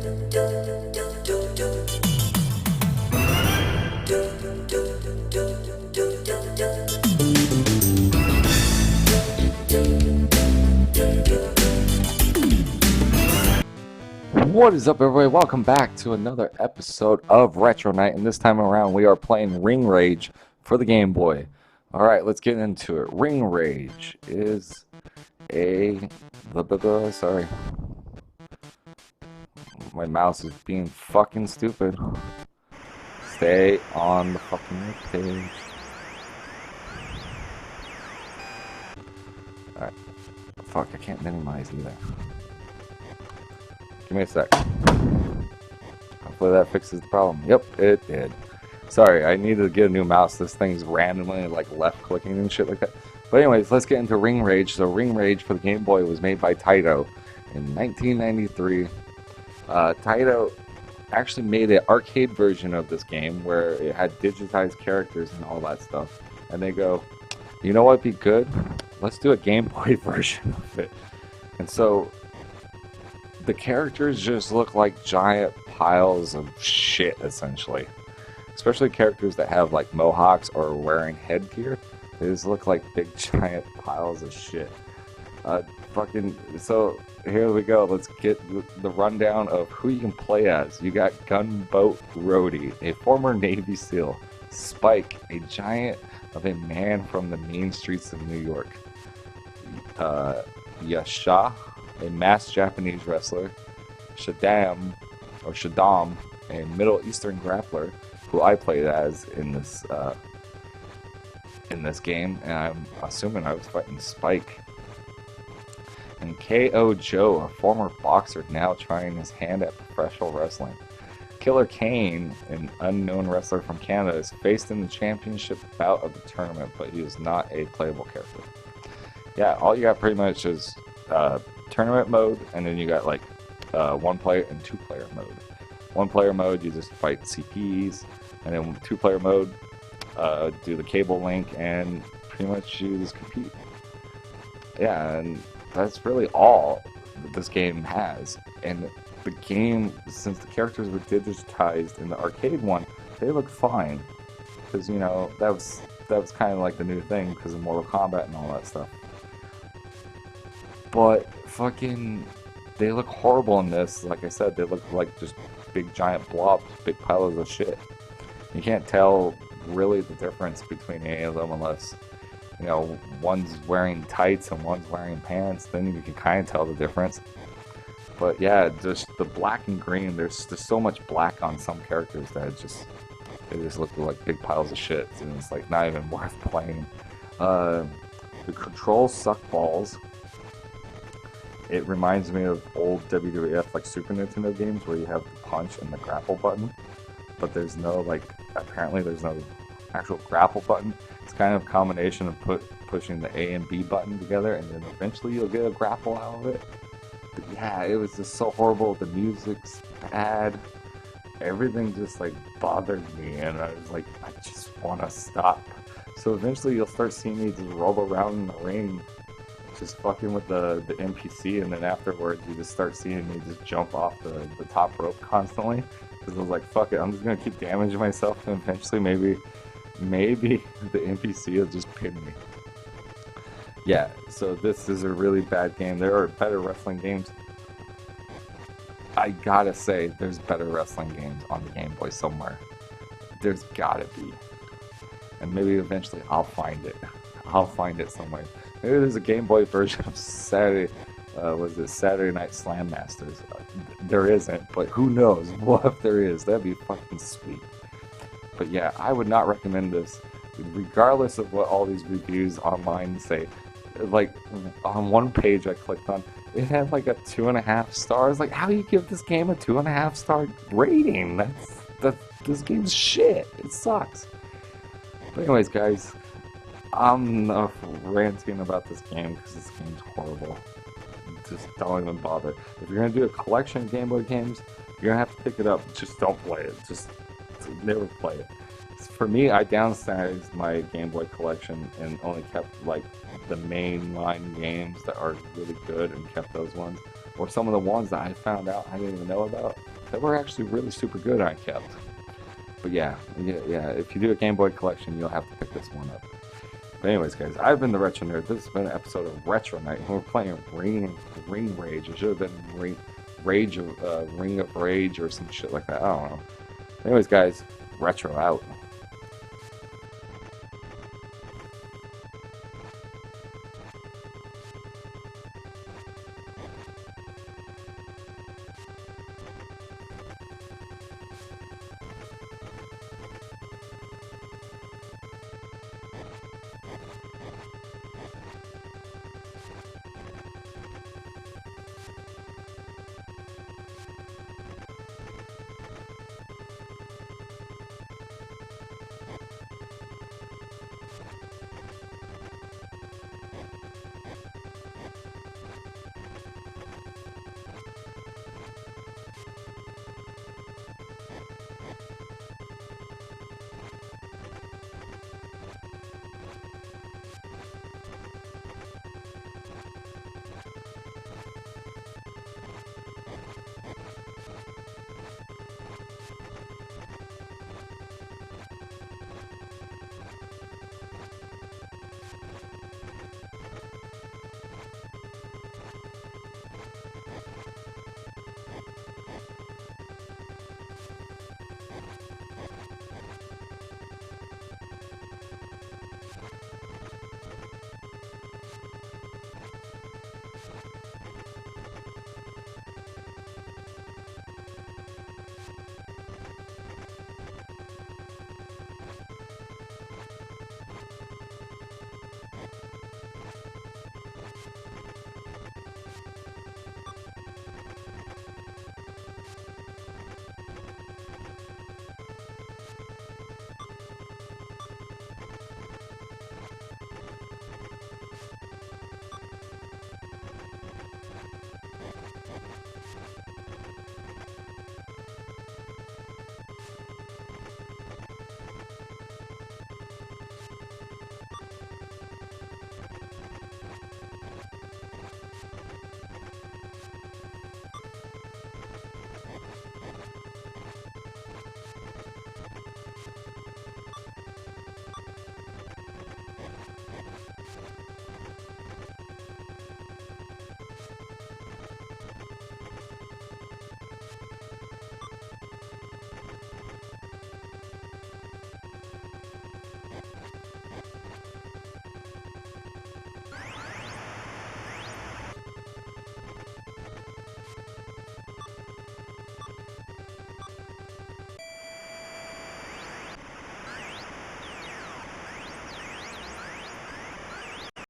What is up, everybody? Welcome back to another episode of Retro Night, and this time around we are playing Ring Rage for the Game Boy. Alright, let's get into it. Ring Rage is a... Sorry. My mouse is being fucking stupid. Stay on the fucking page. Alright. Fuck, I can't minimize either. Give me a sec. Hopefully that fixes the problem. Yep, it did. Sorry, I needed to get a new mouse. This thing's randomly like left clicking and shit like that. But anyways, let's get into Ring Rage. So Ring Rage for the Game Boy was made by Taito in 1993. Taito actually made an arcade version of this game where it had digitized characters and all that stuff. And they go, you know what'd be good? Let's do a Game Boy version of it. And so the characters just look like giant piles of shit, essentially. Especially characters that have like mohawks or wearing headgear. They just look like big giant piles of shit. So here we go. Let's get the rundown of who you can play as. You got Gunboat Rhodey, a former Navy SEAL. Spike, a giant of a man from the mean streets of New York. Yasha, a masked Japanese wrestler. Shaddam, a Middle Eastern grappler, who I played as in this game, and I'm assuming I was fighting Spike. And K.O. Joe, a former boxer now trying his hand at professional wrestling. Killer Kane, an unknown wrestler from Canada, is faced in the championship bout of the tournament, but he is not a playable character. Yeah, all you got pretty much is tournament mode, and then you got like one player and two player mode. One player mode, you just fight CPs, and then two player mode, do the cable link, and pretty much you just compete. Yeah, and that's really all that this game has. And the game, since the characters were digitized in the arcade one, they look fine, because you know that was kind of like the new thing because of Mortal Kombat and all that stuff. But fucking, they look horrible in this. Like I said, they look like just big giant blobs, big piles of shit. You can't tell really the difference between any of them unless, you know, one's wearing tights and one's wearing pants. Then you can kind of tell the difference. But yeah, just the black and green, there's so much black on some characters that they just look like big piles of shit, and it's like not even worth playing. The controls suck balls. It reminds me of old WWF, like Super Nintendo games where you have the punch and the grapple button, but there's no, like, apparently there's no actual grapple button. It's kind of a combination of pushing the A and B button together, and then eventually you'll get a grapple out of it. But yeah, it was just so horrible. The music's bad. Everything just, like, bothered me, and I was like, I just want to stop. So eventually you'll start seeing me just roll around in the ring, just fucking with the NPC, and then afterwards you just start seeing me just jump off the top rope constantly, because I was like, fuck it, I'm just gonna keep damaging myself, and eventually maybe the NPC will just pin me. Yeah, so this is a really bad game. There are better wrestling games. I gotta say, there's better wrestling games on the Game Boy somewhere. There's gotta be. And maybe eventually I'll find it. I'll find it somewhere. Maybe there's a Game Boy version of Saturday Night Slam Masters. There isn't, but who knows? What if there is? That'd be fucking sweet. But yeah, I would not recommend this, regardless of what all these reviews online say. Like, on one page I clicked on, it had like a 2.5 stars. Like, how do you give this game a 2.5 star rating? This game's shit. It sucks. But anyways, guys, I'm not ranting about this game because this game's horrible. Just don't even bother. If you're gonna do a collection of Game Boy games, you're gonna have to pick it up. Just don't play it. Just never play it. For me, I downsized my Game Boy collection and only kept like the mainline games that are really good and kept those ones. Or some of the ones that I found out I didn't even know about. that were actually really super good I kept. But yeah, if you do a Game Boy collection, you'll have to pick this one up. But anyways, guys, I've been the Retro Nerd. This has been an episode of Retro Night. We're playing Ring Rage. It should have been Ring of Rage or some shit like that. I don't know. Anyways, guys, Retro out.